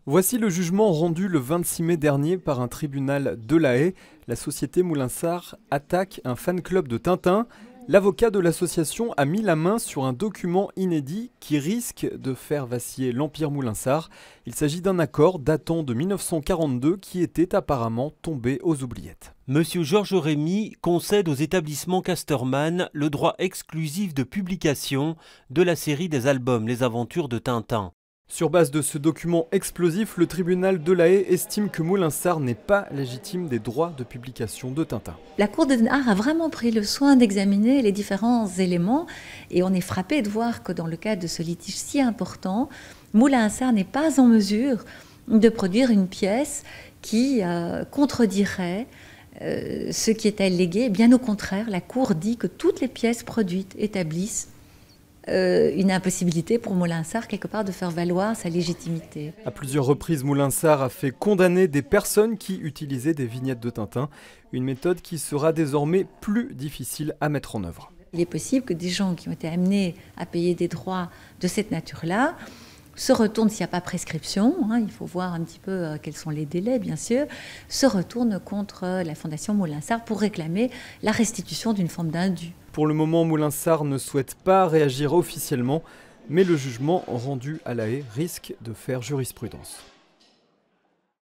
Voici le jugement rendu le 26 mai dernier par un tribunal de La Haye. La société Moulinsart attaque un fan club de Tintin. L'avocat de l'association a mis la main sur un document inédit qui risque de faire vaciller l'empire Moulinsart. Il s'agit d'un accord datant de 1942 qui était apparemment tombé aux oubliettes. Monsieur Georges Rémy concède aux établissements Casterman le droit exclusif de publication de la série des albums Les Aventures de Tintin. Sur base de ce document explosif, le tribunal de La Haye estime que Moulinsart n'est pas légitime des droits de publication de Tintin. La Cour de Den Haag a vraiment pris le soin d'examiner les différents éléments et on est frappé de voir que dans le cadre de ce litige si important, Moulinsart n'est pas en mesure de produire une pièce qui contredirait ce qui est allégué. Bien au contraire, la Cour dit que toutes les pièces produites établissent une impossibilité pour Moulinsart quelque part de faire valoir sa légitimité. À plusieurs reprises, Moulinsart a fait condamner des personnes qui utilisaient des vignettes de Tintin, une méthode qui sera désormais plus difficile à mettre en œuvre. Il est possible que des gens qui ont été amenés à payer des droits de cette nature-là se retournent, s'il n'y a pas prescription, il faut voir un petit peu quels sont les délais bien sûr, se retournent contre la Fondation Moulinsart pour réclamer la restitution d'une forme d'indu. Pour le moment, Moulinsart ne souhaite pas réagir officiellement, mais le jugement rendu à La Haye risque de faire jurisprudence.